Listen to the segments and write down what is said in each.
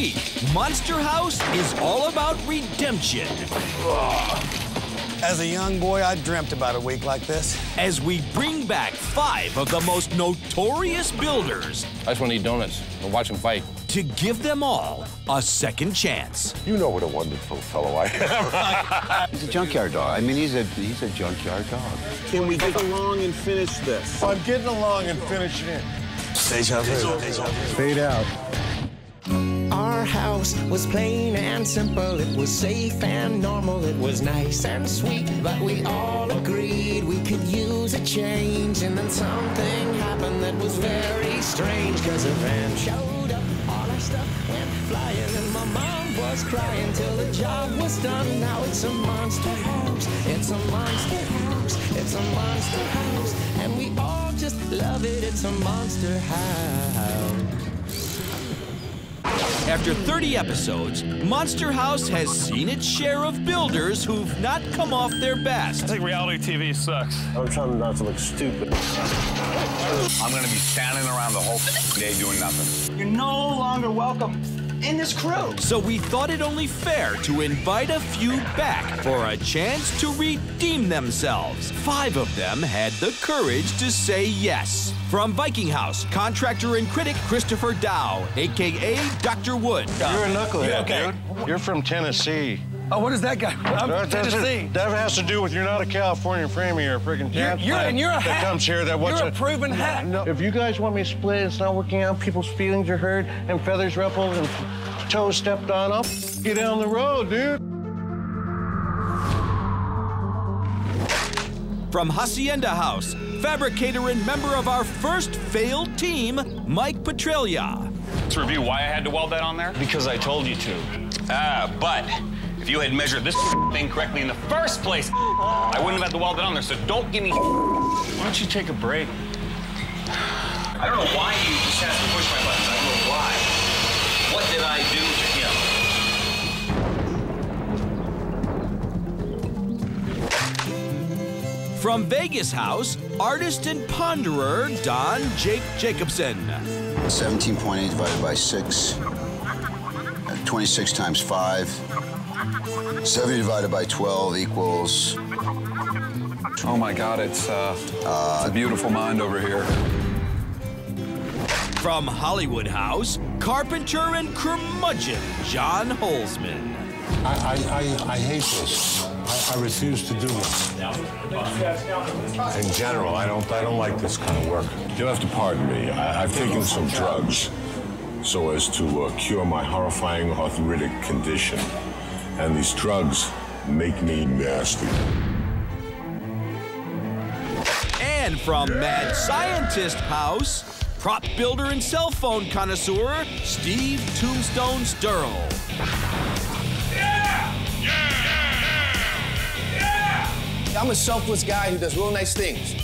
week, Monster House is all about redemption. As a young boy, I dreamt about a week like this. As we bring back 5 of the most notorious builders. I just want to eat donuts and watch them fight. To give them all a second chance. You know what a wonderful fellow I am. He's a junkyard dog. I mean, he's a junkyard dog. Can we get along and finish this? I'm getting along and finishing it. Deja vu. Deja vu. Fade out. Our house was plain and simple. It was safe and normal. It was nice and sweet. But we all agreed we could use a change. And then something happened that was very strange. 'Cause a van showed up, all our stuff went flying. And my mom was crying till the job was done. Now it's a monster house. It's a monster house. It's a monster house. And we all just love it. It's a monster house. After 30 episodes, Monster House has seen its share of builders who've not come off their best. I think reality TV sucks. I'm trying not to look stupid. I'm gonna be standing around the whole day doing nothing. You're no longer welcome in this crew. So we thought it only fair to invite a few back for a chance to redeem themselves. 5 of them had the courage to say yes. From Viking House, contractor and critic Christopher Dow, a.k.a. Dr. Wood. You're a knucklehead, okay? dude. You're from Tennessee. Oh, what does that guy? I'm from Tennessee. That has to do with you're not a California framing. You're a freaking You're a that hack. comes here. That what's You're a proven hack. No, if you guys want me to split, it's not working out. People's feelings are hurt and feathers ruffled and toes stepped on. I'll get down the road, dude. From Hacienda House, fabricator and member of our first failed team, Mike Petralia. Let's review why I had to weld that on there. Because I told you to. But if you had measured this thing correctly in the first place, I wouldn't have had to weld it on there, so don't give me. Why don't you take a break? I don't know why you just have to push my buttons. I don't know why. What did I do to him? From Vegas House, artist and ponderer Don Jake Jacobson. 17.8 divided by 6. 26 times 5. 70 divided by 12 equals... Oh my God, it's a beautiful mind over here. From Hollywood House, carpenter and curmudgeon John Holzman. I hate this. I refuse to do this. In general, I don't like this kind of work. You'll have to pardon me. I've taken some drugs so as to cure my horrifying arthritic condition. And these drugs make me nasty. And from Mad Scientist House, prop builder and cell phone connoisseur Steve Tombstone Sturl. I'm a selfless guy who does real nice things.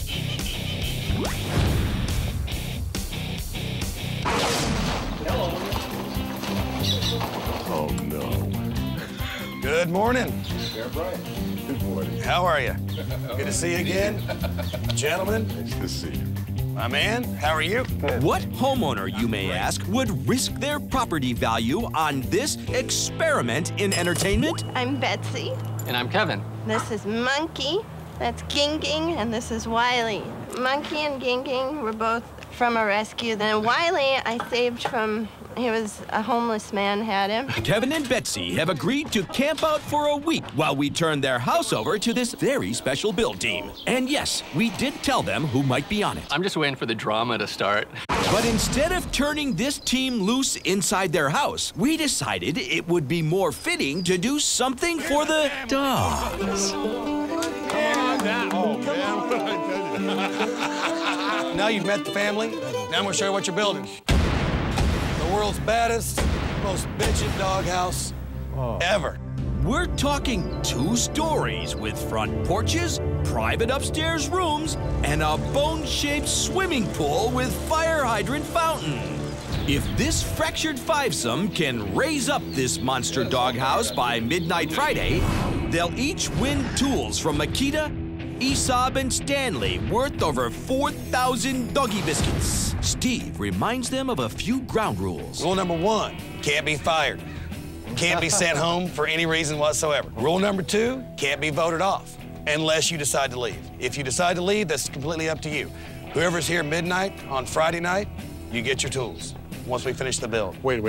Oh, no. Good morning. Yeah, Brian. Good morning. How are you? Good to see you again. Gentlemen. Nice to see you. My man, how are you? What homeowner, you may ask, would risk their property value on this experiment in entertainment? I'm Betsy. And I'm Kevin. This is Monkey. That's Ging Ging, and this is Wiley. Monkey and Ging Ging were both from a rescue. Then Wiley, I saved from, he was a homeless man, had him. Kevin and Betsy have agreed to camp out for a week while we turn their house over to this very special build team. And yes, we did tell them who might be on it. I'm just waiting for the drama to start. But instead of turning this team loose inside their house, we decided it would be more fitting to do something for the dogs. Now you've met the family. Now I'm gonna show you what you're building. The world's baddest, most bitchin' doghouse ever. We're talking 2 stories with front porches, private upstairs rooms, and a bone-shaped swimming pool with fire hydrant fountain. If this fractured fivesome can raise up this monster doghouse by midnight Friday, they'll each win tools from Makita Aesop and Stanley, worth over 4,000 doggy biscuits. Steve reminds them of a few ground rules. Rule number 1, can't be fired. Can't be sent home for any reason whatsoever. Rule number 2, can't be voted off unless you decide to leave. If you decide to leave, that's completely up to you. Whoever's here midnight on Friday night, you get your tools once we finish the build. Wait.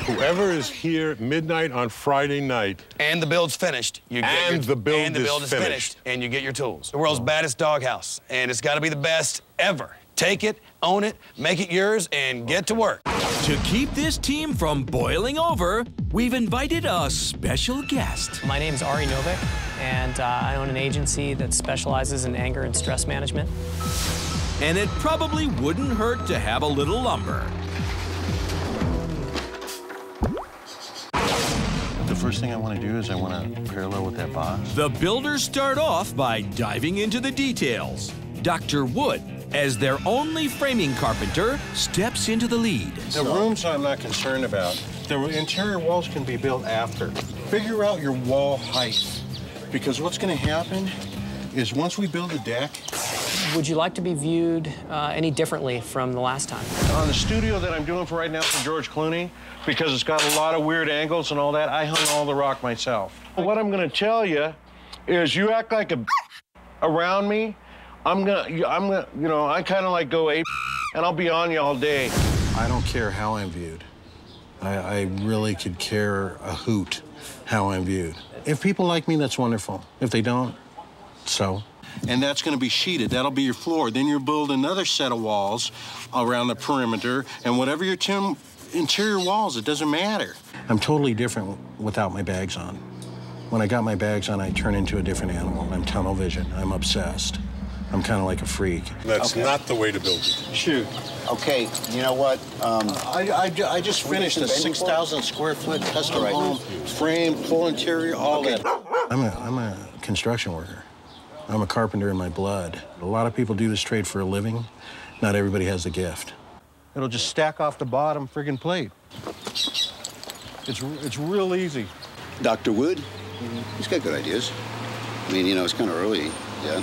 Whoever is here midnight on Friday night. And the build's finished. You get the build is finished. And you get your tools. The world's baddest doghouse. And it's got to be the best ever. Take it, own it, make it yours, and get to work. To keep this team from boiling over, we've invited a special guest. My name's Ari Novik, and I own an agency that specializes in anger and stress management. And it probably wouldn't hurt to have a little lumber. The first thing I want to do is I want to parallel with that box. The builders start off by diving into the details. Dr. Wood, as their only framing carpenter, steps into the lead. The rooms I'm not concerned about. The interior walls can be built after. Figure out your wall height, because what's going to happen is once we build a deck. Would you like to be viewed any differently from the last time? On the studio that I'm doing for right now for George Clooney, because it's got a lot of weird angles and all that, I hung all the rock myself. What I'm going to tell you is you act like a around me, I'm gonna, you know, I kind of like go ape, and I'll be on you all day. I don't care how I'm viewed. I really could care a hoot how I'm viewed. If people like me, that's wonderful. If they don't, so. And that's going to be sheeted. That'll be your floor. Then you build another set of walls around the perimeter, and whatever your interior walls, it doesn't matter. I'm totally different without my bags on. When I got my bags on, I turn into a different animal. I'm tunnel vision. I'm obsessed. I'm kind of like a freak. That's not the way to build it. Shoot. Okay, you know what? I just finished a 6,000 square foot custom home, frame, full interior, all that. I'm a construction worker. I'm a carpenter in my blood. A lot of people do this trade for a living. Not everybody has the gift. It'll just stack off the bottom friggin' plate. It's real easy. Dr. Wood, he's got good ideas. I mean, you know, it's kind of early, yeah.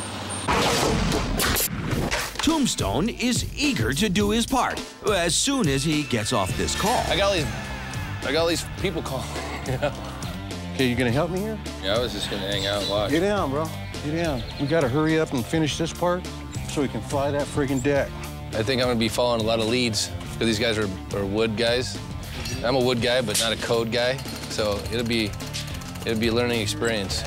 Tombstone is eager to do his part as soon as he gets off this call. I got all these people calling. Okay, you gonna help me here? Yeah, I was just gonna hang out and watch. Get down, bro. Get down. We gotta hurry up and finish this part so we can fly that friggin' deck. I think I'm gonna be following a lot of leads because these guys are wood guys. I'm a wood guy, but not a code guy. So it'll be a learning experience.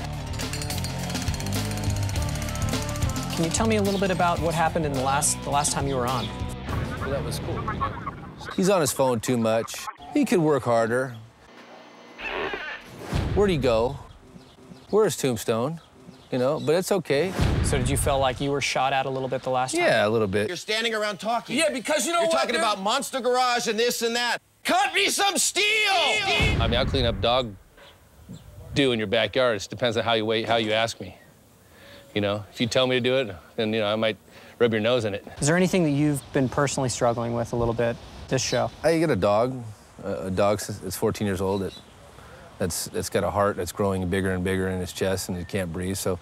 Can you tell me a little bit about what happened in the last time you were on? Well, that was cool. He's on his phone too much. He could work harder. Where'd he go? Where's Tombstone? You know, but it's okay. So did you feel like you were shot at a little bit the last time? Yeah, a little bit. You're standing around talking. Yeah, because you know You're what, talking dude? about Monster Garage and this and that. Cut me some steel! I mean, I'll clean up dog do in your backyard. It depends on how you ask me. You know, if you tell me to do it, then, you know, I might rub your nose in it. Is there anything that you've been personally struggling with a little bit this show? I get a dog that's 14 years old that's got a heart that's growing bigger and bigger in his chest, and it can't breathe. So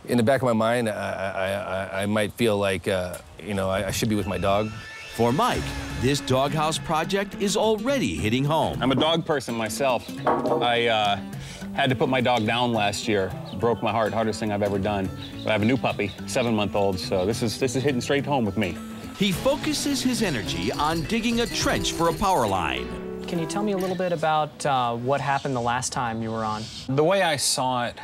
in the back of my mind, I might feel like, you know, I should be with my dog. For Mike, this doghouse project is already hitting home. I'm a dog person myself. I had to put my dog down last year. Broke my heart, hardest thing I've ever done. I have a new puppy, 7-month-old, so this is hitting straight home with me. He focuses his energy on digging a trench for a power line. Can you tell me a little bit about what happened the last time you were on? The way I saw it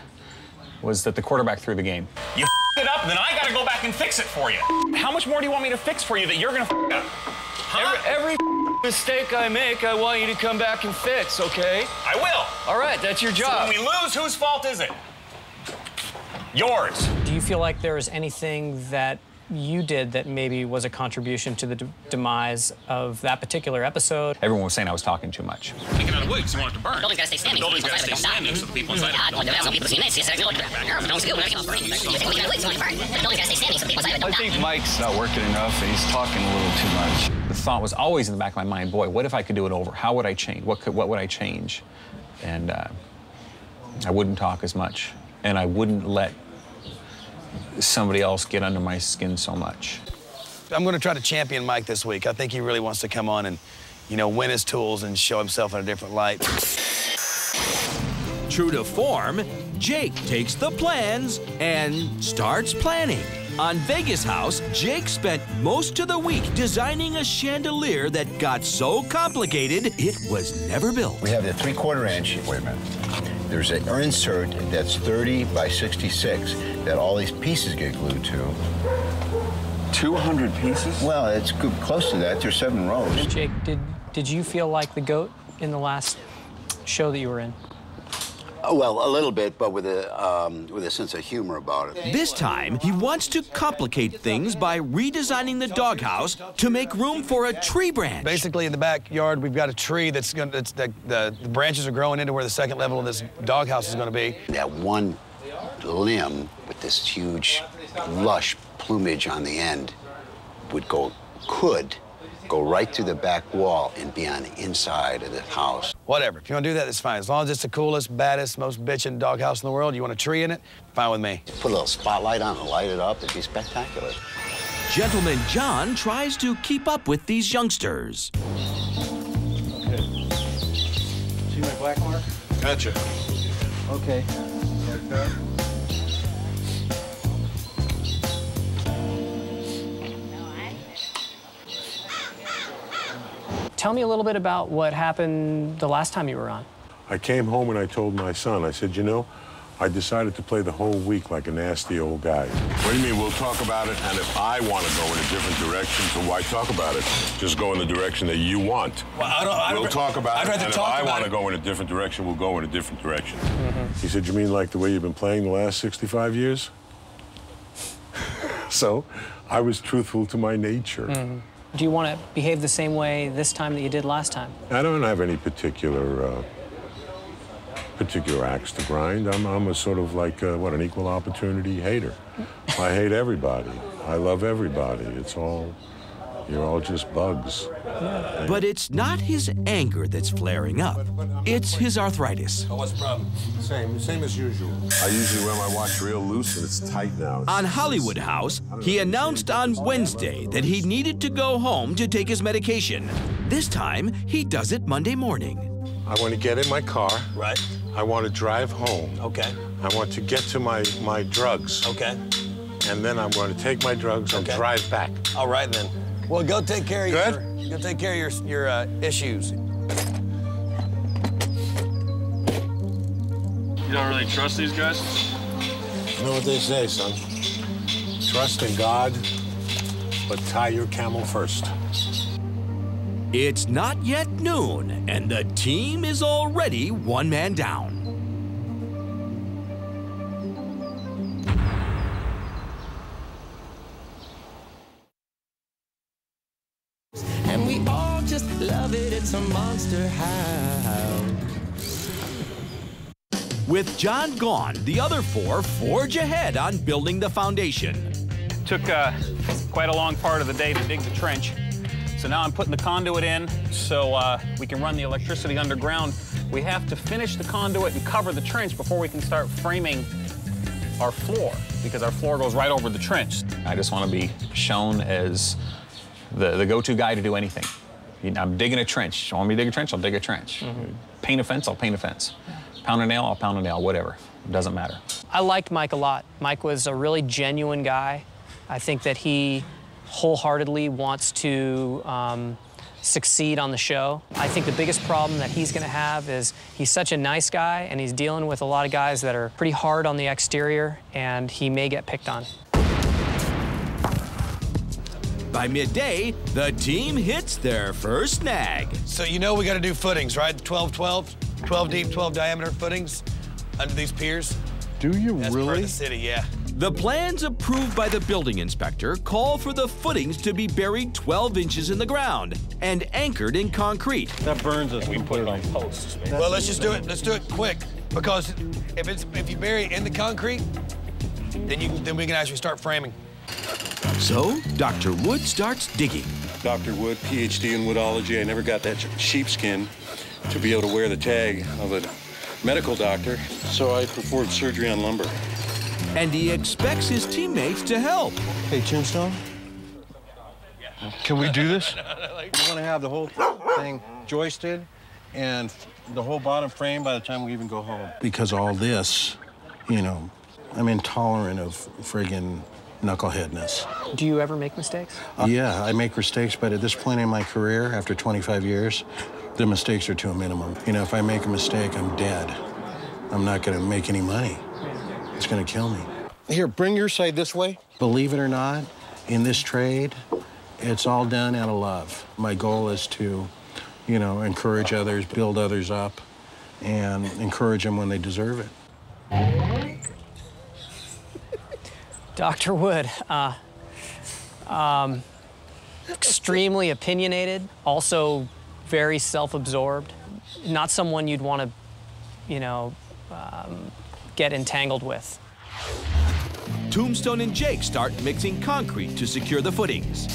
was that the quarterback threw the game. You it up, then I gotta go back and fix it for you. How much more do you want me to fix for you that you're gonna up? Huh? Every mistake I make, I want you to come back and fix, okay? I will. All right, that's your job. So when we lose, whose fault is it? Yours. Do you feel like there was anything that you did that maybe was a contribution to the demise of that particular episode? Everyone was saying I was talking too much. Taking out of wood because you want it to burn. The building's got to stay standing. The building's got to stay standing so the people inside it don't die. I think Mike's not working enough and he's talking a little too much. The thought was always in the back of my mind, boy, what if I could do it over? How would I change? What would I change? And I wouldn't talk as much. And I wouldn't let somebody else get under my skin so much. I'm going to try to champion Mike this week. I think he really wants to come on and, you know, win his tools and show himself in a different light. True to form, Jake takes the plans and starts planning. On Vegas House, Jake spent most of the week designing a chandelier that got so complicated it was never built. We have the 3/4 inch. Wait a minute. There's an insert that's 30 by 66 that all these pieces get glued to. 200 pieces? Well, it's close to that. There's 7 rows. Jake, did you feel like the goat in the last show that you were in? Oh, well, a little bit, but with a sense of humor about it. This time, he wants to complicate things by redesigning the doghouse to make room for a tree branch. Basically, in the backyard, we've got a tree that's going to, the branches are growing into where the second level of this doghouse is going to be. That one limb with this huge, lush plumage on the end could go right through the back wall and be on the inside of the house. Whatever. If you want to do that, that's fine. As long as it's the coolest, baddest, most bitchin' doghouse in the world, you want a tree in it, fine with me. Put a little spotlight on it, light it up, it'd be spectacular. Gentleman John tries to keep up with these youngsters. Okay. See my black mark? Gotcha. Okay. Like that. Tell me a little bit about what happened the last time you were on. I came home and I told my son, I said, you know, I decided to play the whole week like a nasty old guy. What do you mean? We'll talk about it, and if I want to go in a different direction, so why talk about it? Just go in the direction that you want. Well, we'll talk about it, and if I want to go in a different direction, we'll go in a different direction. He said, you mean like the way you've been playing the last 65 years? So I was truthful to my nature. Do you want to behave the same way this time that you did last time? I don't have any particular axe to grind. I'm a sort of like, an equal opportunity hater. I hate everybody. I love everybody. You're all just bugs. But it's not his anger that's flaring up. It's his arthritis. What's the problem? Same as usual. I usually wear my watch real loose and it's tight now. On Hollywood House, he announced on Wednesday that he needed to go home to take his medication. This time, he does it Monday morning. I want to get in my car. Right. I want to drive home. Okay. I want to get to my drugs. Okay. And then I'm going to take my drugs and drive back. All right, then. Well, go take care of your issues. You don't really trust these guys? You know what they say, son? Trust in God, but tie your camel first. It's not yet noon, and the team is already one man down. And we all just love it, it's a monster house. With John gone, the other 4 forge ahead on building the foundation. Took quite a long part of the day to dig the trench. So now I'm putting the conduit in so we can run the electricity underground. We have to finish the conduit and cover the trench before we can start framing our floor, because our floor goes right over the trench. I just want to be shown as the go-to guy to do anything. I'm digging a trench. You want me to dig a trench? I'll dig a trench. Paint a fence? I'll paint a fence. Pound a nail? I'll pound a nail, whatever. It doesn't matter. I liked Mike a lot. Mike was a really genuine guy. I think that he wholeheartedly wants to succeed on the show. I think the biggest problem that he's going to have is he's such a nice guy, and he's dealing with a lot of guys that are pretty hard on the exterior, and he may get picked on. By midday, the team hits their first snag. So you know we got to do footings, right? 12 deep, 12 diameter footings under these piers. Do you That's really? That's per the city, yeah. The plans approved by the building inspector call for the footings to be buried 12 inches in the ground and anchored in concrete. That burns us. We put it on posts. Well, let's just do it. Let's do it quick, because if you bury it in the concrete, then we can actually start framing. So Dr. Wood starts digging. Dr. Wood, PhD in woodology. I never got that sheepskin to be able to wear the tag of a medical doctor, so I performed surgery on lumber. and he expects his teammates to help. Hey, Tombstone, can we do this? We want to have the whole thing joisted and the whole bottom frame by the time we even go home. Because all this, you know, I'm intolerant of friggin' knuckleheadness. Do you ever make mistakes? Yeah, I make mistakes, but at this point in my career, after 25 years, the mistakes are to a minimum. You know, if I make a mistake, I'm dead. I'm not gonna make any money. It's gonna kill me. Here, bring your side this way. Believe it or not, in this trade, it's all done out of love. My goal is to, you know, encourage others, build others up, and encourage them when they deserve it. Dr. Wood, extremely opinionated, also very self-absorbed, not someone you'd want to, you know, get entangled with. Tombstone and Jake start mixing concrete to secure the footings.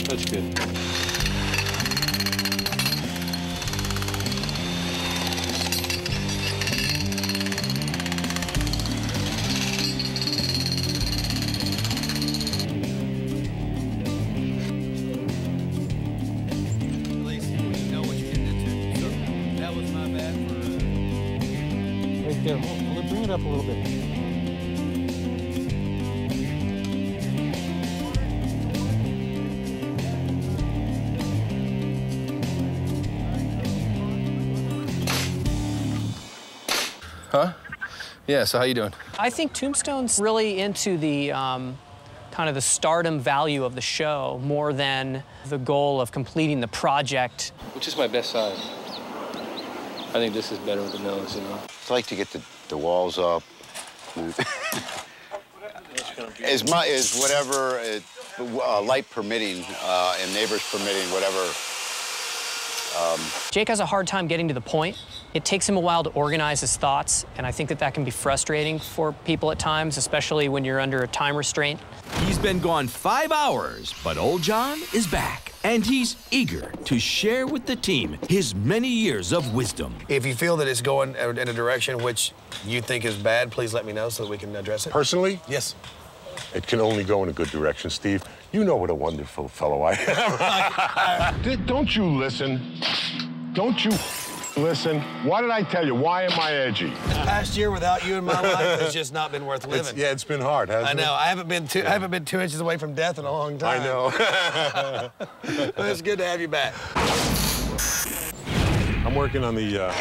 That's good. Right there. Bring it up a little bit. Huh? Yeah, so how you doing? I think Tombstone's really into the kind of the stardom value of the show more than the goal of completing the project. Which is my best side? I think this is better with the nose, you know? I like to get the walls up. as whatever, light permitting and neighbors permitting, whatever. Jake has a hard time getting to the point. It takes him a while to organize his thoughts, and I think that that can be frustrating for people at times, especially when you're under a time restraint. He's been gone 5 hours, but old John is back, and he's eager to share with the team his many years of wisdom. If you feel that it's going in a direction which you think is bad, please let me know so that we can address it. Personally? Yes. It can only go in a good direction, Steve. You know what a wonderful fellow I am. Don't you listen. Don't you listen. What did I tell you? Why am I edgy? The past year without you in my life has just not been worth living. It's been hard, hasn't it? I know. I haven't been 2 inches away from death in a long time. I know. It's good to have you back. I'm working on the.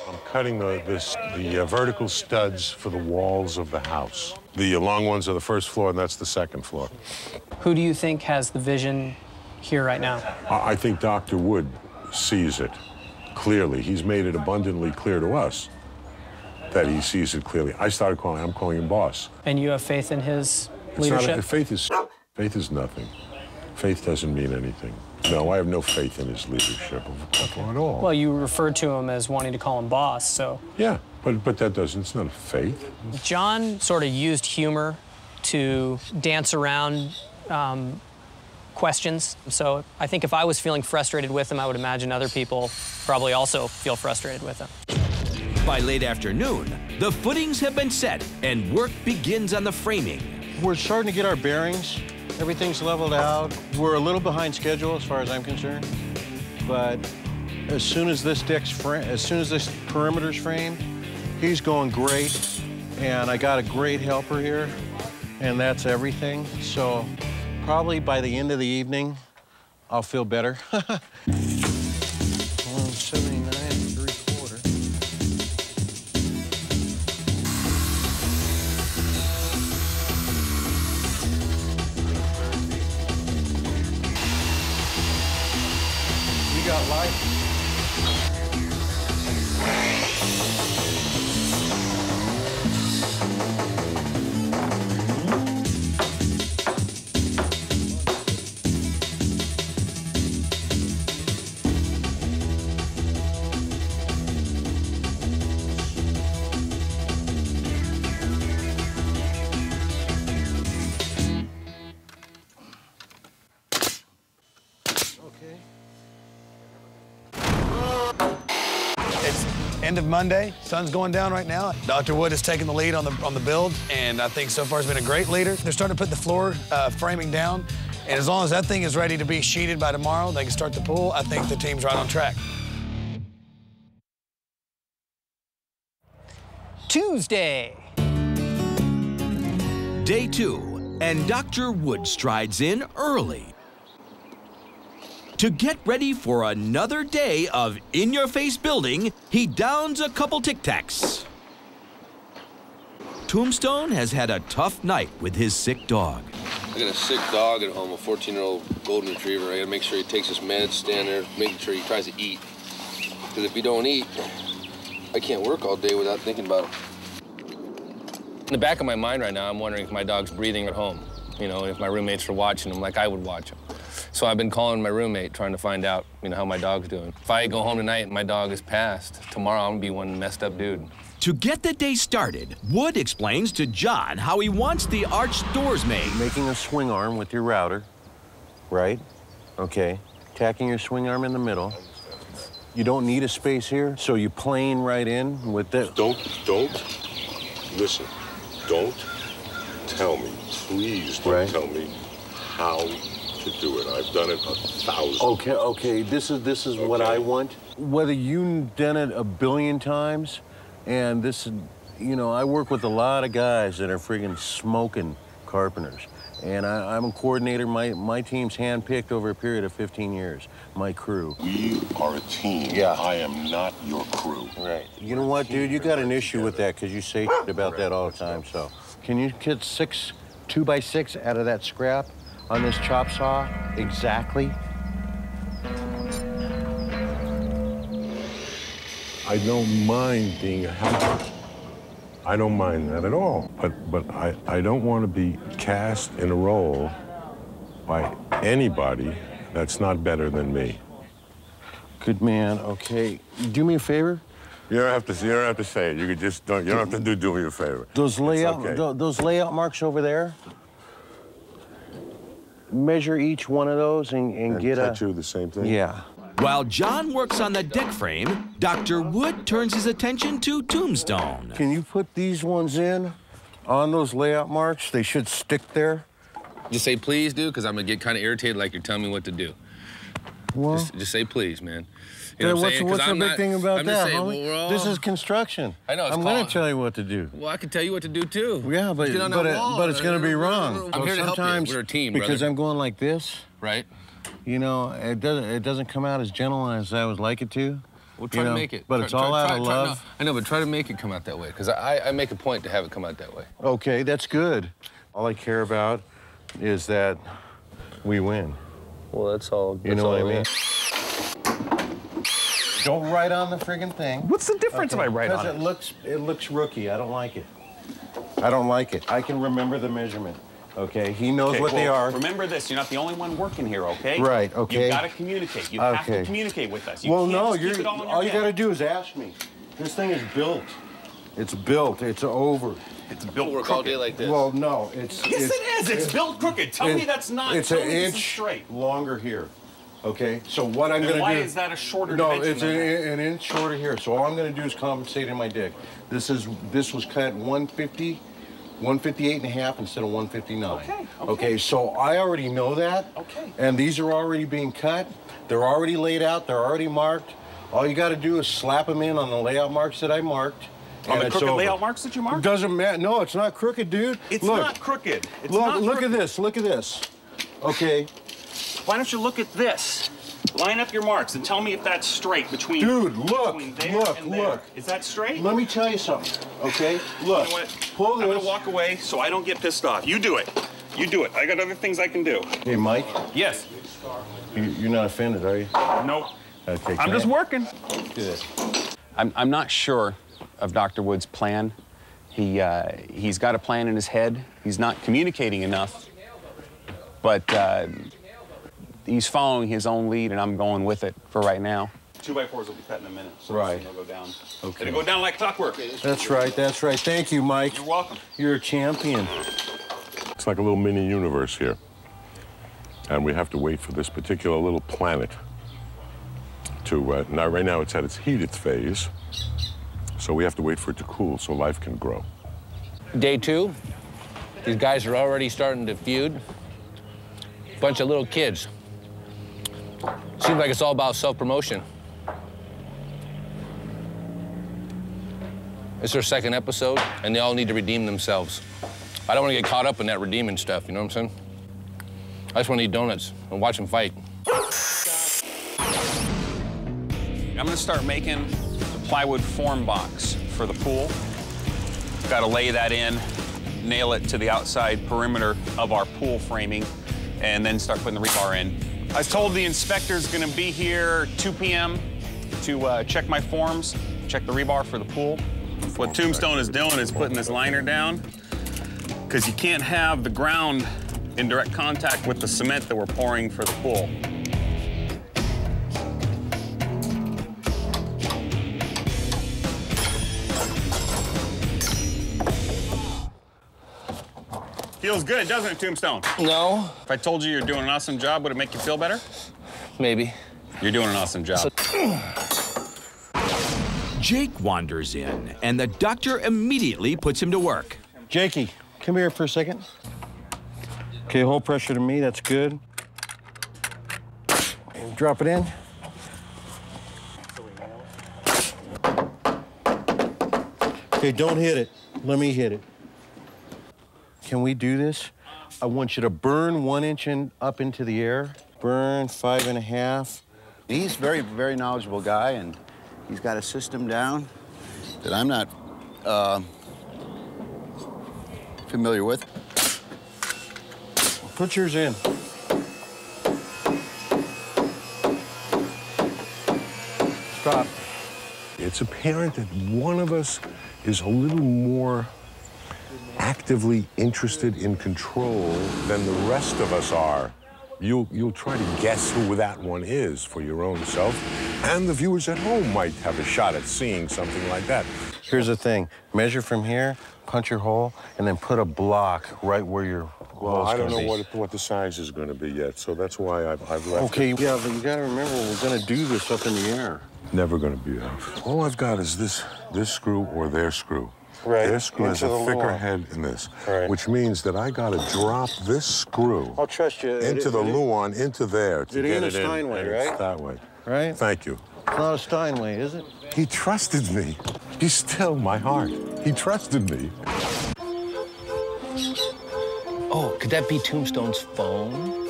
I'm cutting the vertical studs for the walls of the house. The long ones are the first floor, and that's the second floor. Who do you think has the vision here right now? I think Dr. Wood sees it clearly. He's made it abundantly clear to us that he sees it clearly. I'm calling him boss. And you have faith in his leadership? Faith is nothing. Faith doesn't mean anything. No, I have no faith in his leadership at all. Well, you referred to him as wanting to call him boss, so. Yeah, but that doesn't, it's not a faith. John sort of used humor to dance around questions. So I think if I was feeling frustrated with him, I would imagine other people probably also feel frustrated with him. By late afternoon, the footings have been set and work begins on the framing. We're starting to get our bearings. Everything's leveled out. We're a little behind schedule as far as I'm concerned. But as soon as this perimeter's framed, he's going great. And I got a great helper here, and that's everything. So probably by the end of the evening, I'll feel better. 79 3/4. You got light? end of Monday. Sun's going down right now. Dr. Wood has taken the lead on the build, and I think so far has been a great leader. They're starting to put the floor framing down, and as long as that thing is ready to be sheeted by tomorrow, they can start the pool. I think the team's right on track. Tuesday. Day 2, and Dr. Wood strides in early to get ready for another day of in-your-face building. He downs a couple Tic Tacs. Tombstone has had a tough night with his sick dog. I got a sick dog at home, a 14-year-old golden retriever. I gotta make sure he takes his meds, stand there, making sure he tries to eat. Because if he don't eat, I can't work all day without thinking about him. In the back of my mind right now, I'm wondering if my dog's breathing at home. You know, if my roommates are watching him like I would watch him. So I've been calling my roommate, trying to find out, you know, how my dog's doing. If I go home tonight and my dog is passed, tomorrow I'm gonna be one messed up dude. To get the day started, Wood explains to John how he wants the arch doors made. Making a swing arm with your router, right? Okay. Tacking your swing arm in the middle. You don't need a space here, so you plane right in with this. Listen, don't tell me, please don't tell me how to do it. I've done it 1,000. Okay, this is what I want. Whether you've done it a billion times, and this is, you know, I work with a lot of guys that are friggin' smoking carpenters. And I'm a coordinator. My team's handpicked over a period of 15 years, my crew. We are a team. Yeah. I am not your crew. Right. You know what, dude? You got an issue with that because you say about that all the time, so. Can you get 6 2x6 out of that scrap on this chop saw? Exactly. I don't mind being a helper. I don't mind that at all. But I don't want to be cast in a role by anybody that's not better than me. Good man. Okay. Do me a favor. You don't have to say it. You could just don't. You don't have to do me a favor. Those layout marks over there. Measure each one of those and get a tattoo the same thing. Yeah. While John works on the deck frame, Dr. Wood turns his attention to Tombstone. Can you put these ones in on those layout marks? They should stick there. Just say please, dude, because I'm gonna get kind of irritated like you're telling me what to do. Well, just say please, man. You know what I'm saying? What's the big thing about I'm that, just saying, homie? well, This is construction. I know. I'm going to tell you what to do. Well, I can tell you what to do, too. Yeah, but it's going to be wrong. I'm here to help you. We're a team, because brother. I'm going like this. Right. You know, it doesn't come out as gentle as I would like it to. We'll try to make it. But it's all out of love. No, I know, but try to make it come out that way, because I make a point to have it come out that way. Okay, that's good. All I care about is that we win. Well, that's all. You know what I mean? Don't write on the friggin' thing. What's the difference if I write on it? Because it looks rookie. I don't like it. I don't like it. I can remember the measurement. Okay, he knows what they are. Remember this, you're not the only one working here, okay? Right, okay. You've got to communicate. You have to communicate with us. You well, can't no, just keep it all in your all you head. got to do is ask me. This thing is built. It's built. It's over. It's built work all day like this. Well, no, it's... Yes, it is. It's built crooked. Tell me that's not. It's Tell an me this is inch straight. longer here. Okay, so what I'm going to do... Why is that a shorter No, dimension it's than that? an inch shorter here. So all I'm going to do is compensate in my dig. This was cut 150, 158 and a half instead of 159. Okay, so I already know that. Okay. And these are already being cut. They're already laid out. They're already marked. All you got to do is slap them in on the layout marks that I marked. On the crooked layout marks that you marked? Doesn't matter. No, it's not crooked, dude. It's look, not crooked. It's look, not look crooked. at this. Look at this. Okay. Why don't you look at this? Line up your marks and tell me if that's straight between. Dude, look, between there and there. Is that straight? Let me tell you something. Okay. Look. You know what? Pull this. I'm gonna walk away so I don't get pissed off. You do it. You do it. I got other things I can do. Hey, Mike. Yes. You're not offended, are you? Nope. Okay. I'm just working. Good. I'm not sure of Dr. Wood's plan. He's got a plan in his head. He's not communicating enough, but he's following his own lead, and I'm going with it for right now. 2x4s will be cut in a minute. So Right. They'll go down. Okay. It'll go down like clockwork. That's right. That's right. Thank you, Mike. You're welcome. You're a champion. It's like a little mini universe here. And we have to wait for this particular little planet to, now right now it's at its heated phase. So we have to wait for it to cool so life can grow. Day 2, these guys are already starting to feud. Bunch of little kids. Seems like it's all about self-promotion. It's their second episode, and they all need to redeem themselves. I don't want to get caught up in that redeeming stuff, you know what I'm saying? I just want to eat donuts and watch them fight. I'm gonna start making the plywood form box for the pool. Got to lay that in, nail it to the outside perimeter of our pool framing, and then start putting the rebar in. I was told the inspector's gonna be here 2 p.m. to check my forms, check the rebar for the pool. What Tombstone is doing is putting this liner down, because you can't have the ground in direct contact with the cement that we're pouring for the pool. Feels good, doesn't it, Tombstone? No. If I told you you're doing an awesome job, would it make you feel better? Maybe. You're doing an awesome job. Jake wanders in, and the doctor immediately puts him to work. Jakey, come here for a second. Okay, hold pressure to me, that's good. And drop it in. Okay, don't hit it. Let me hit it. Can we do this? I want you to burn 1 inch up into the air. Burn 5.5. He's a very, very knowledgeable guy, and he's got a system down that I'm not familiar with. Put yours in. Stop. It's apparent that one of us is a little more actively interested in control than the rest of us are. You'll try to guess who that one is for your own self, and the viewers at home might have a shot at seeing something like that. Here's the thing. Measure from here, punch your hole, and then put a block right where your Well, I don't know what the size is going to be yet, so that's why I've left Okay, it. yeah, but you got to remember we're going to do this up in the air. Never going to be enough. All I've got is this screw or their screw. Right. Their screw has a thicker head than this, which means that I got to drop this screw I'll trust you. into the Luan, into there to It get ain't a it in. Steinway, and right? It's that way. Right? Thank you. It's not a Steinway, is it? He trusted me. He's still my heart. He trusted me. Oh, could that be Tombstone's phone?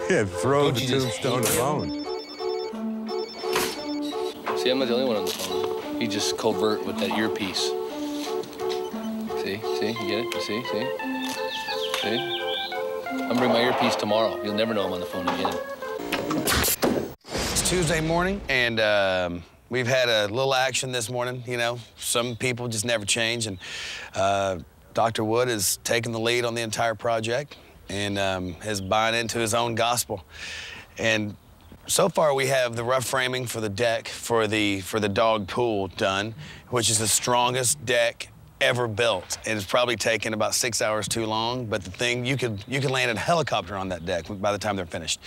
Yeah, throw Don't the you just Tombstone hate him? phone. See, I'm not the only one on the phone. He just covert with that earpiece. See, you get it? You see? I'm gonna bring my earpiece tomorrow. You'll never know I'm on the phone again. It's Tuesday morning, and we've had a little action this morning. You know, some people just never change, and Dr. Wood has taken the lead on the entire project and has bought into his own gospel. And so far, we have the rough framing for the deck for the dog pool done, which is the strongest deck ever built. And it's probably taken about 6 hours too long, but the thing, you could land a helicopter on that deck by the time they're finished.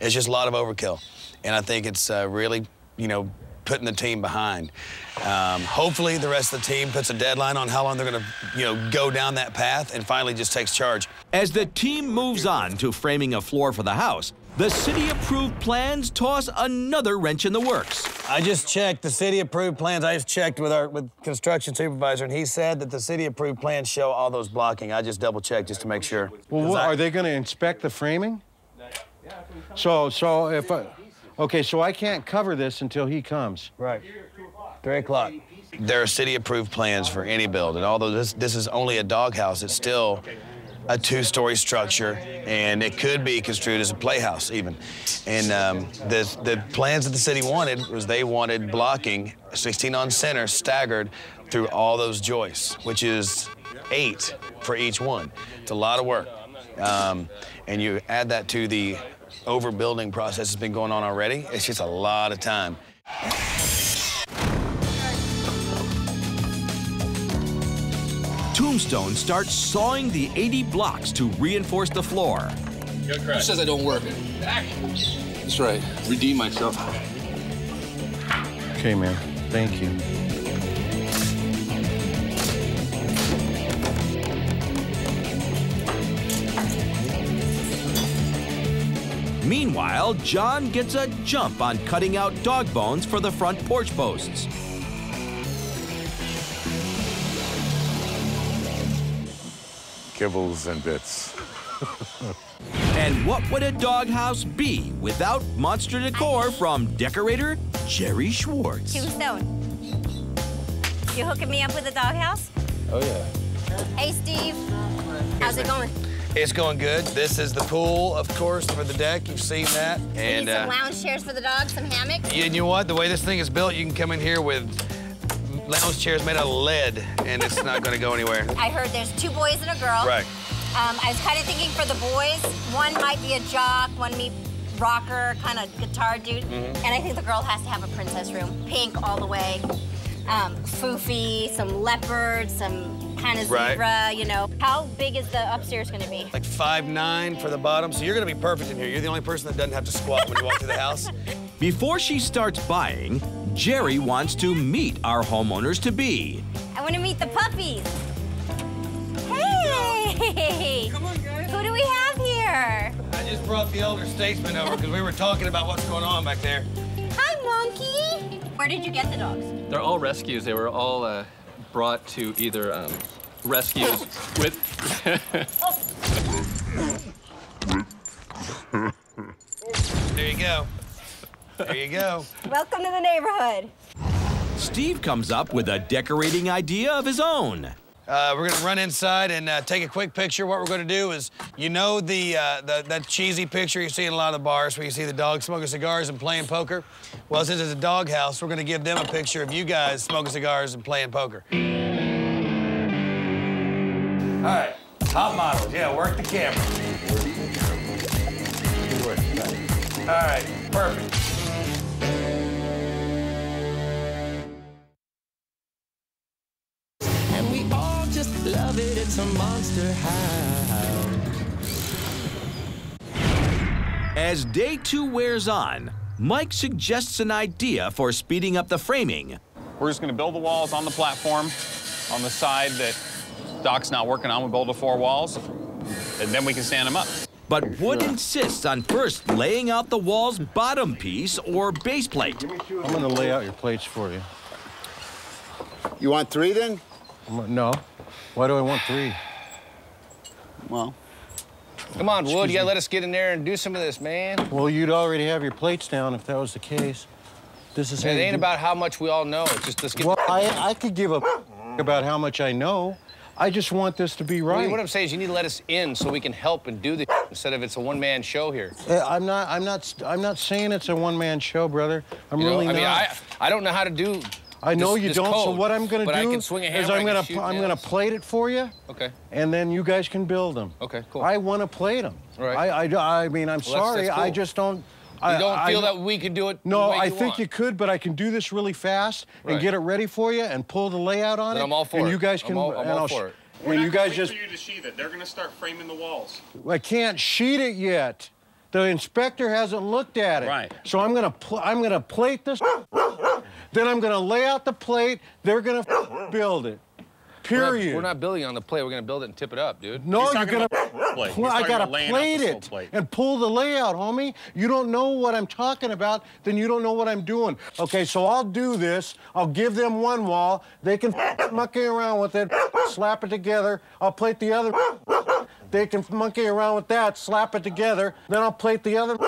It's just a lot of overkill. And I think it's really, you know, putting the team behind. Hopefully the rest of the team puts a deadline on how long they're gonna, you know, go down that path and finally just takes charge. As the team moves on to framing a floor for the house, the city-approved plans toss another wrench in the works. I just checked the city-approved plans. I just checked with construction supervisor, and he said that the city-approved plans show all those blocking. I just double-checked just to make sure. Well, what, are they going to inspect the framing? So if okay, so I can't cover this until he comes. Right. 3 o'clock. There are city-approved plans for any build, and although this is only a doghouse, it's still a 2-story structure, and it could be construed as a playhouse even. And the plans that the city wanted was they wanted blocking 16 on center staggered through all those joists, which is 8 for each one. It's a lot of work. And you add that to the overbuilding process that's been going on already, it's just a lot of time. Tombstone starts sawing the 80 blocks to reinforce the floor. Who says I don't work? That's right. Redeem myself. Okay, man. Thank you. Meanwhile, John gets a jump on cutting out dog bones for the front porch posts. Kibbles and bits. And what would a doghouse be without monster decor from decorator Jerry Schwartz? Tombstone. You hooking me up with a doghouse? Oh, yeah. Hey, Steve. How's it going? It's going good. This is the pool, of course, for the deck. You've seen that. And some lounge chairs for the dog, some hammock. You know what? The way this thing is built, you can come in here with lounge chairs made out of lead, and it's not going to go anywhere. I heard there's 2 boys and a girl. Right. I was kind of thinking for the boys, one might be a jock, one be rocker, kind of guitar dude. And I think the girl has to have a princess room. Pink all the way. Foofy, some leopard, some kind of zebra, you know. How big is the upstairs gonna be? Like 5'9" for the bottom, so you're gonna be perfect in here. You're the only person that doesn't have to squat when you walk through the house. Before she starts buying, Jerry wants to meet our homeowners-to-be. I want to meet the puppies. Hey! Come on, guys. Who do we have here? I just brought the elder statesman over because we were talking about what's going on back there. Hi, Monkey. Where did you get the dogs? They're all rescues. They were all brought to either rescues with... There you go. There you go. Welcome to the neighborhood. Steve comes up with a decorating idea of his own. We're gonna run inside and take a quick picture. What we're gonna do is, you know that cheesy picture you see in a lot of the bars where you see the dogs smoking cigars and playing poker? Well, since it's a dog house, we're gonna give them a picture of you guys smoking cigars and playing poker. All right, top models, yeah, work the camera. All right, perfect. And we all just love it, it's a monster house. As day 2 wears on, Mike suggests an idea for speeding up the framing. We're just gonna build the walls on the platform on the side that Doc's not working on. We build the 4 walls, and then we can stand them up. But Wood insists on first laying out the wall's bottom piece or base plate. I'm gonna lay out your plates for you. You want 3 then? No. Why do I want 3? Well, come on, Wood. You gotta let us get in there and do some of this, man. Well, you'd already have your plates down if that was the case. This is. It ain't about how much we all know. It's just let's get. Well, I could give a about how much I know. I just want this to be right. Well, what I'm saying is you need to let us in so we can help and do this instead of it's a one-man show here. I'm not saying it's a one-man show, brother. I'm really not. I don't know how to do. I know you don't. Code, so what I'm going to do I can swing a hammer, is I'm going to plate it for you. Okay. And then you guys can build them. Okay, cool. I want to plate them. All right. I mean, I'm sorry. That's cool. I just don't. You don't feel that we can do it? No, the way I you think want. you could, but I can do this really fast and Right. get it ready for you and pull the layout on Then it. I'm all for and it. you guys can. I'm all for it. And you guys just. for you to sheathe it. They're gonna start framing the walls. I can't sheet it yet. The inspector hasn't looked at it. Right. So I'm gonna plate this. Then I'm gonna lay out the plate. They're gonna build it. Period. We're not building on the plate. We're gonna build it and tip it up, dude. No, He's you're talking gonna. about plate. He's I talking gotta about laying out plate the full it plate. and pull the layout, homie. You don't know what I'm talking about, then you don't know what I'm doing. Okay, so I'll do this. I'll give them one wall. They can monkey around with it, slap it together. I'll plate the other. They can monkey around with that, slap it together. Then I'll plate the other.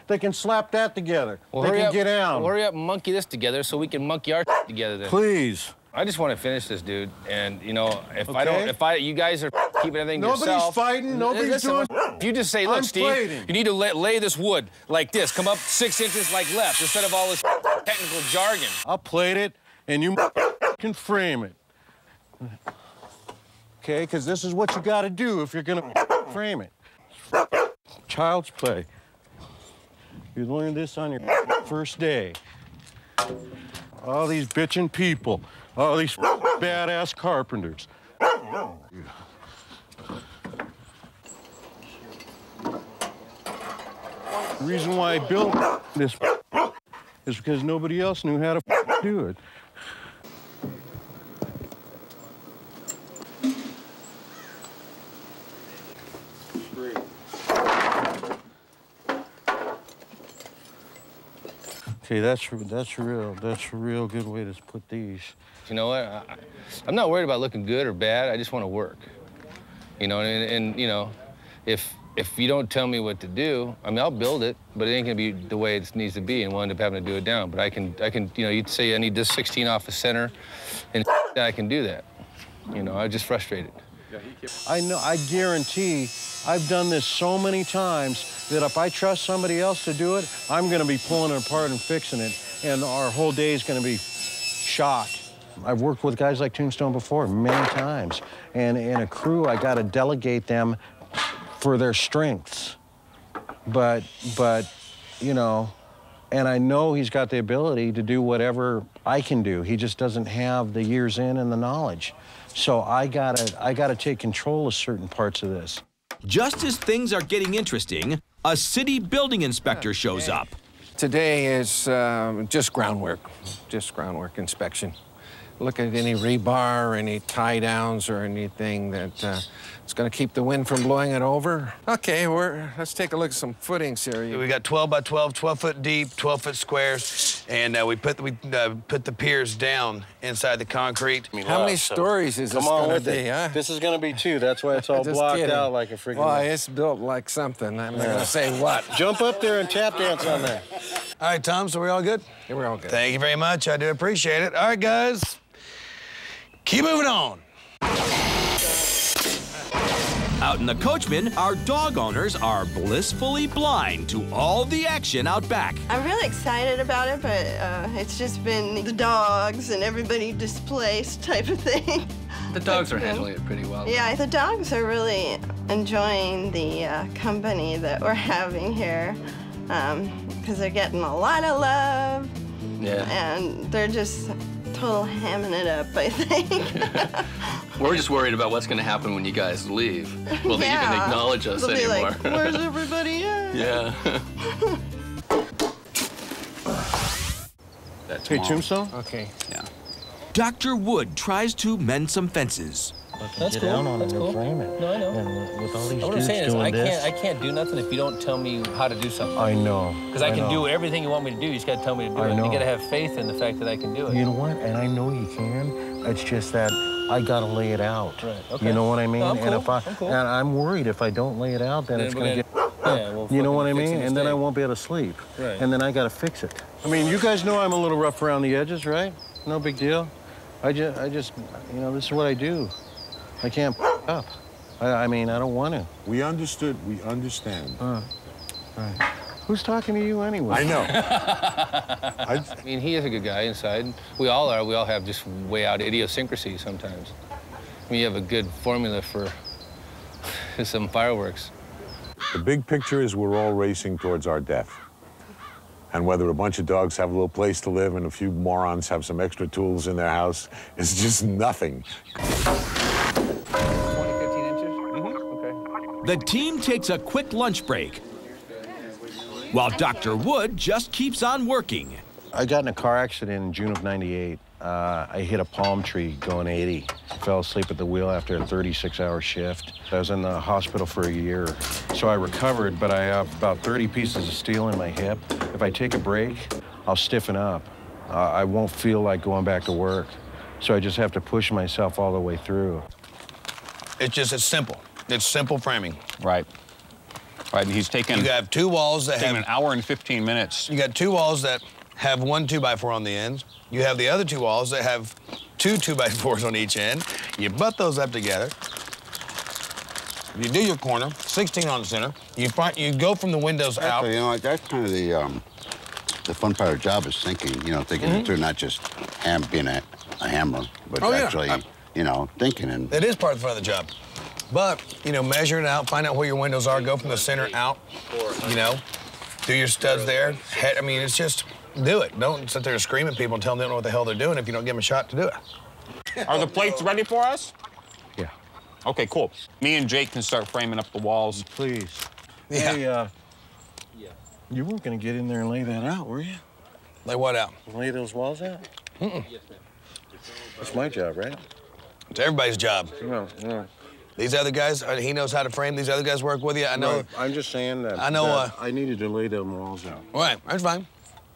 They can slap that together. Well, they can get down. Hurry up and monkey this together so we can monkey our together then. Please. I just want to finish this, dude. And you know, Okay. you guys are keeping everything to Nobody's yourself. fighting. Nobody's Listen, doing. If you just say, look, I'm Steve, plating. you need to lay this wood like this. Come up 6 inches like left instead of all this technical jargon. I'll plate it, and you can frame it. Okay, because this is what you got to do if you're gonna frame it. Child's play. You learned this on your first day. All these bitchin' people, all these badass carpenters. The reason why I built this is because nobody else knew how to do it. Okay, that's a real good way to put these. You know what? I'm not worried about looking good or bad. I just want to work. You know, and you know, if you don't tell me what to do, I mean, I'll build it, but it ain't gonna be the way it needs to be, and we'll end up having to do it down. But I can, you know, you'd say I need this 16 off the center, and I can do that. You know, I'm just frustrated. I know, I guarantee, I've done this so many times that if I trust somebody else to do it, I'm gonna be pulling it apart and fixing it, and our whole day is gonna be shot. I've worked with guys like Tombstone before, many times, and in a crew, I gotta delegate them for their strengths. But, you know, and I know he's got the ability to do whatever I can do. He just doesn't have the years in and the knowledge. So I gotta take control of certain parts of this. Just as things are getting interesting, a city building inspector shows up. Today is just groundwork inspection. Look at any rebar, any tie downs, or anything that is going to keep the wind from blowing it over. Okay, let's take a look at some footings here. We got 12 by 12, 12 foot deep, 12 foot squares, and we put the piers down inside the concrete. How many stories is this going to be, huh? This is going to be 2. That's why it's all blocked out like a freaking... Why, it's built like something. I'm not going to say what. Jump up there and tap dance on that. All right, Tom, so we're all good? Yeah, we're all good. Thank you very much. I do appreciate it. All right, guys. Keep moving on. Out in the Coachman, our dog owners are blissfully blind to all the action out back. I'm really excited about it, but it's just been the dogs and everybody displaced type of thing. The dogs are handling it pretty well. Yeah, the dogs are really enjoying the company that we're having here because they're getting a lot of love. Yeah. And they're just total hamming it up, I think. We're just worried about what's going to happen when you guys leave. Will they even acknowledge us They'll anymore? Be like, where's everybody at? Yeah. That's hey, Tombstone? Okay. Yeah. Dr. Wood tries to mend some fences. That's get cool. down on That's it and cool. frame it. No, I know. And with all these what I'm dudes saying is, doing this, I can't do nothing if you don't tell me how to do something. I know. Because I can do everything you want me to do. You just got to tell me to do it. know. You got to have faith in the fact that I can do it. You know what? And I know you can. It's just that I got to lay it out. Right. Okay. You know what I mean? No, I'm cool. And if I'm cool. and I'm worried if I don't lay it out, then it's going to get. Yeah, well, you know what I mean? And then I won't be able to sleep. Right. And then I got to fix it. I mean, you guys know I'm a little rough around the edges, right? No big deal. I just, you know, this is what I do. I can't up. I mean, I don't want to. We understood. We understand. Right. Who's talking to you anyway? I know. I mean, he is a good guy inside. We all are. We all have just way out idiosyncrasies sometimes. I mean, you have a good formula for some fireworks. The big picture is we're all racing towards our death. And whether a bunch of dogs have a little place to live and a few morons have some extra tools in their house is just nothing. 20, 15 inches? The team takes a quick lunch break, while Dr. Wood just keeps on working. I got in a car accident in June of '98. I hit a palm tree going 80. Fell asleep at the wheel after a 36-hour shift. I was in the hospital for a year. So I recovered, but I have about 30 pieces of steel in my hip. If I take a break, I'll stiffen up. I won't feel like going back to work. So I just have to push myself all the way through. It's simple. It's simple framing. Right. Right, and he's taken... You have 2 walls that have... an hour and 15 minutes. You got 2 walls that have 1 2x4 on the ends. You have the other 2 walls that have 2 2x4s on each end. You butt those up together. You do your corner, 16 on the center. You go from the windows out. You know, that's kind of the fun part of the job is thinking, you know, thinking it through, not just being a hammer, but actually, you know, thinking. And it is part of the fun of the job. But, you know, measure it out, find out where your windows are, go from the center out, you know, do your studs there. I mean, it's just, do it. Don't sit there and scream at people and tell them they don't know what the hell they're doing if you don't give them a shot to do it. Are the plates ready for us? Yeah. Okay, cool. Me and Jake can start framing up the walls. Please. Yeah. Hey, you weren't going to get in there and lay that out, were you? Lay what out? Lay those walls out? Mm-mm. That's my job, right? It's everybody's job. No. These other guys, he knows how to frame. These other guys work with you. I know. Right. I'm just saying that. I know. I needed to lay them walls out. Right, that's fine.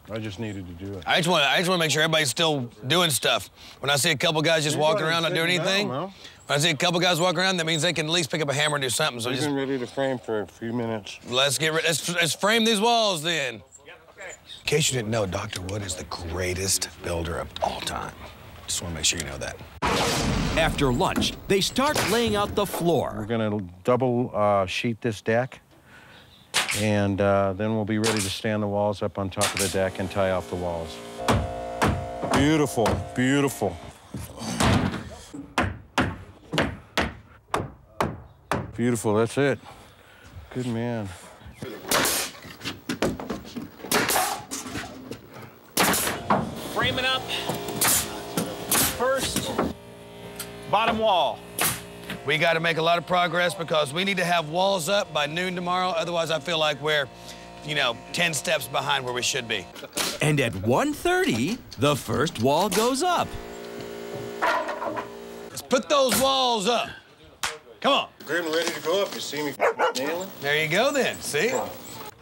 I just needed to do it. I just want to make sure everybody's still doing stuff. When I see a couple guys just walking around not doing anything, when I see a couple guys walking around, that means they can at least pick up a hammer and do something. So We've been ready to frame for a few minutes. Let's frame these walls then. In case you didn't know, Dr. Wood is the greatest builder of all time. Just want to make sure you know that. After lunch, they start laying out the floor. We're gonna double sheet this deck, and then we'll be ready to stand the walls up on top of the deck and tie off the walls. Beautiful, beautiful. Beautiful, that's it. Good man. Framing up. First, bottom wall. We got to make a lot of progress because we need to have walls up by noon tomorrow. Otherwise, I feel like we're, 10 steps behind where we should be. And at 1:30, the first wall goes up. Let's put those walls up. Come on. Good and ready to go up. You see me nailing? There you go then. See?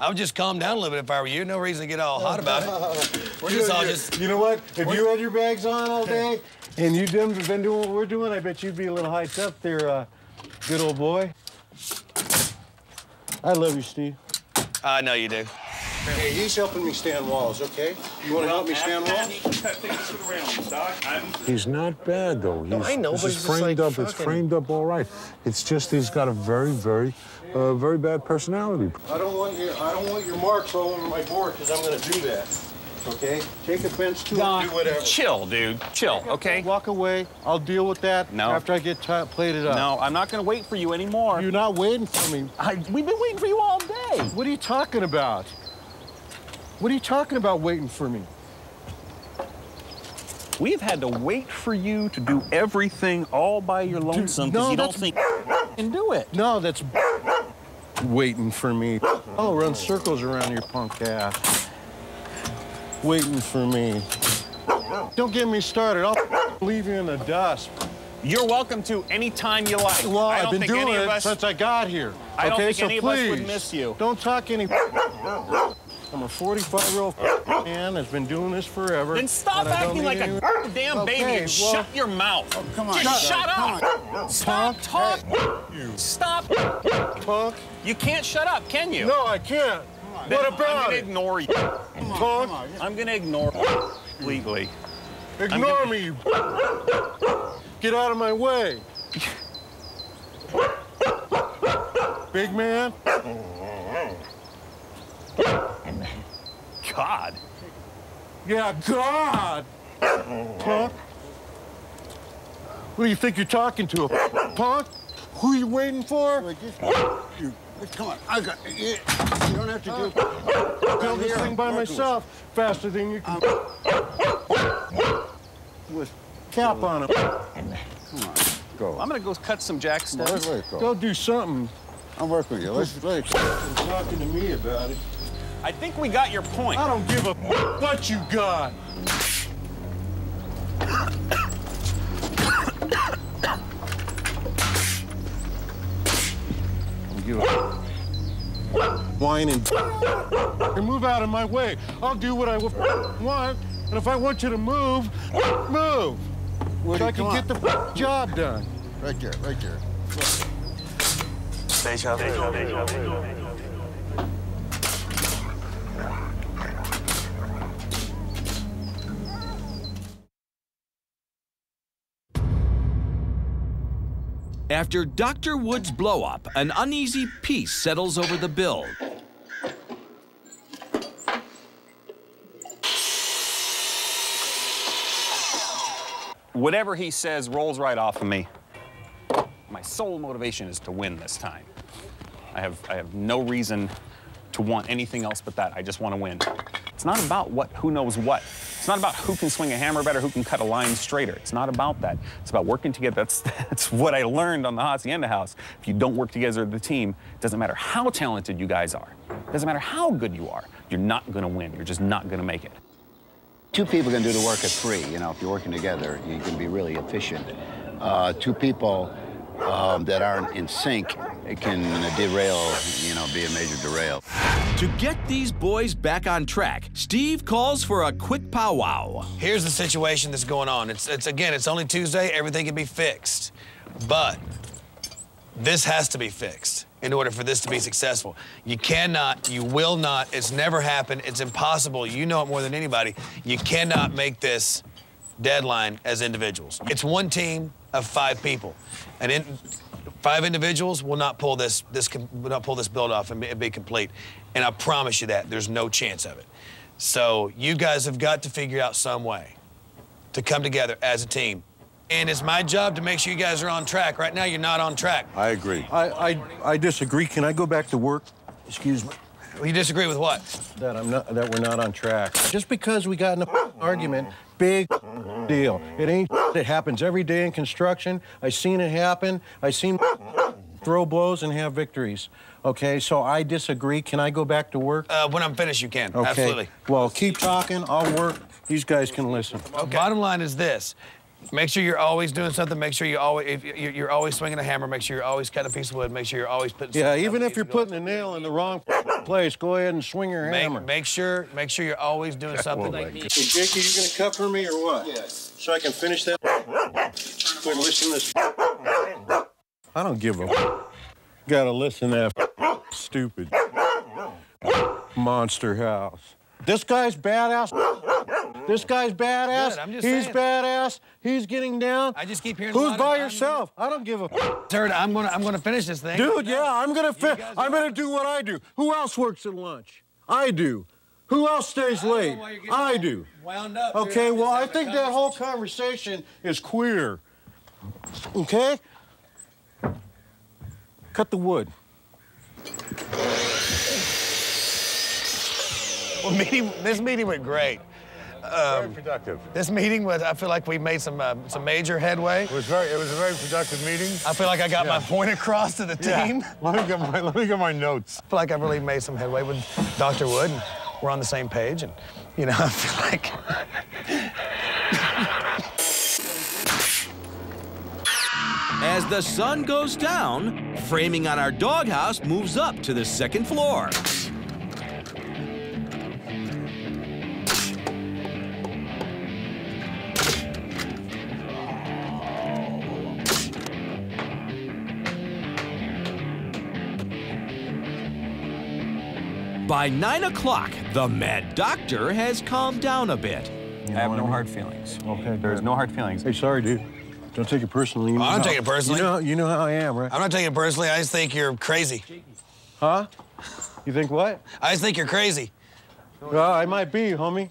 I would just calm down a little bit if I were you. No reason to get all hot about it. We're just all just... You know what? If you had your bags on all day and you've been doing what we're doing, I bet you'd be a little hyped up there, good old boy. I love you, Steve. I know you do. Hey, he's helping me stand walls, okay? You want to help me stand walls? He's not bad, though. I know, but he's framed up. It's framed up all right. It's just he's got a very, very bad personality. I don't want your marks all over my board because I'm going to do that. Okay? Take offense to it, do whatever. Chill, dude. Chill, okay? Walk away. I'll deal with that after I get plated up. No, I'm not going to wait for you anymore. You're not waiting for me. We've been waiting for you all day. What are you talking about? What are you talking about waiting for me? We've had to wait for you to do everything all by your lonesome because you don't think you can do it. No, that's waiting for me. I'll run circles around your punk ass. Waiting for me. Don't get me started. I'll leave you in the dust. You're welcome to any time you like. Well, I've been doing it since I got here. I don't think so any of us would miss you. Don't talk any... I'm a 45-year-old man that's been doing this forever. Then stop acting like a damn baby and shut your mouth. Oh, come on. Just shut up. Stop talking. Stop. Punk. You can't shut up, can you? No, I can't. What about I'm gonna it? ignore you. Punk. I'm gonna ignore you completely. Ignore me, you. Get out of my way. Big man. God. Yeah, God. Punk. Who do you think you're talking to? Punk? Who are you waiting for? Come on, I got you. You don't have to do it. Build this thing by myself faster than you can. With cap on it. Come on, go. I'm gonna go cut some jack stems. Go do something. I'll work with you. Let's talking to me about it. I think we got your point. I don't give a what you got. You whining. Move out of my way. I'll do what I want, and if I want you to move, move. So I can get the job done. Right there, right there. Deja vu. After Dr. Wood's blow-up, an uneasy peace settles over the build. Whatever he says rolls right off of me. My sole motivation is to win this time. I have no reason to want anything else but that. I just want to win. It's not about who knows what. It's not about who can swing a hammer better, who can cut a line straighter. It's not about that. It's about working together. That's what I learned on the Hacienda House. If you don't work together as a team, it doesn't matter how talented you guys are. It doesn't matter how good you are. You're not going to win. You're just not going to make it. Two people can do the work at 3. You know, if you're working together, you can be really efficient. Two people that aren't in sync, it can derail, you know, be a major derail. To get these boys back on track, Steve calls for a quick powwow. Here's the situation that's going on. Again, it's only Tuesday, everything can be fixed. But this has to be fixed in order for this to be successful. You cannot, you will not, it's never happened, it's impossible, you know it more than anybody. You cannot make this deadline as individuals. It's one team of 5 people. And 5 individuals will not pull this build off and be complete. And I promise you that, there's no chance of it. So you guys have got to figure out some way to come together as a team. And it's my job to make sure you guys are on track. Right now, you're not on track. I agree. I disagree. Can I go back to work? Excuse me. Well, you disagree with what? That we're not on track. Just because we got in an argument, big deal. It ain't it happens every day in construction. I seen it happen. I seen throw blows and have victories. Okay, so I disagree. Can I go back to work? When I'm finished, you can. Okay. Absolutely. Well, keep talking. I'll work. These guys can listen. Okay. Bottom line is this. Make sure you're always doing something. Make sure you're always swinging a hammer. Make sure you're always cutting a piece of wood. Make sure you're always putting. Yeah, even if you're putting a nail in the wrong place, go ahead and swing your hammer. Make sure you're always doing something. Hey, Jakey, you gonna cut for me or what? Yes. So I can finish that. Quit listening to this. I don't give a. Gotta listen to that stupid monster house. This guy's badass. This guy's badass. Good, He's badass. He's getting down. I just keep hearing. Who's by yourself? I don't give a. Sir, I'm gonna finish this thing. Dude, yeah, I'm gonna do what I do. Who else works at lunch? I do. Who else stays late? I do. Wound up. Okay, well, I think that whole conversation is queer. Okay? Cut the wood. Well, this meeting went great. Very productive. This meeting was, I feel like we made some major headway. It was a very productive meeting. I feel like I got my point across to the team. Yeah. Let me get my notes. I feel like I really made some headway with Dr. Wood, and we're on the same page, and, you know, I feel like... As the sun goes down, framing on our doghouse moves up to the 2nd floor. By 9 o'clock, the Mad Doctor has calmed down a bit. I have no hard feelings. Okay. There's no hard feelings. Hey, sorry, dude. Don't take it personally. I don't take it personally. You know how I am, right? I'm not taking it personally. I just think you're crazy. Huh? You think what? I just think you're crazy. Well, I might be, homie.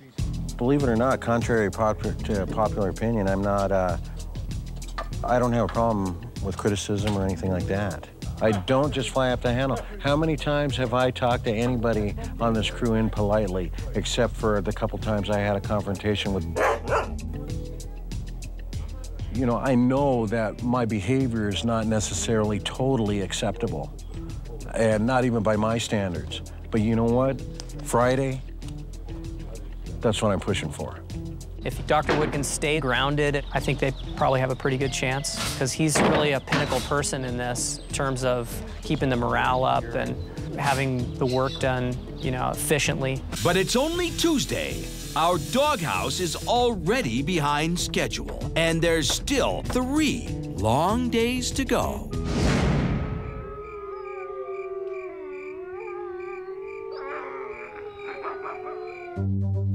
Believe it or not, contrary to popular opinion, I'm not, I don't have a problem with criticism or anything like that. I don't just fly off the handle. How many times have I talked to anybody on this crew impolitely, except for the couple times I had a confrontation with... You know, I know that my behavior is not necessarily totally acceptable, and not even by my standards. But you know what? Friday, that's what I'm pushing for. If Dr. Wood can stay grounded, I think they probably have a pretty good chance, because he's really a pinnacle person in this, in terms of keeping the morale up and having the work done, you know, efficiently. But it's only Tuesday. Our doghouse is already behind schedule, and there's still 3 long days to go.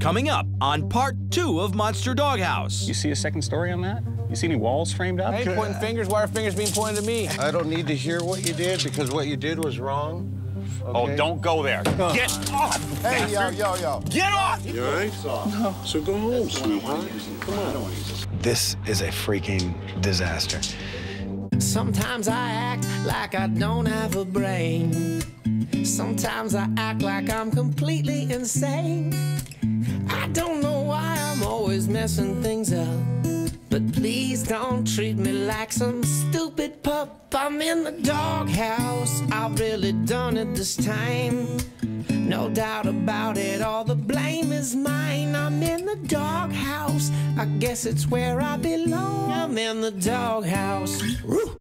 Coming up on part 2 of Monster Doghouse. You see a 2nd story on that? You see any walls framed up? I ain't pointing fingers. Why are fingers being pointed at me? I don't need to hear what you did, because what you did was wrong. Okay? Oh, don't go there. Get off! Hey, yo. Get off! You all right? No. So go home, sweetheart. Come on. This is a freaking disaster. Sometimes I act like I don't have a brain. Sometimes I act like I'm completely insane. I don't know why I'm always messing things up, but please don't treat me like some stupid pup. I'm in the doghouse, I've really done it this time. No doubt about it, all the blame is mine. I'm in the doghouse, I guess it's where I belong. I'm in the doghouse. Woo!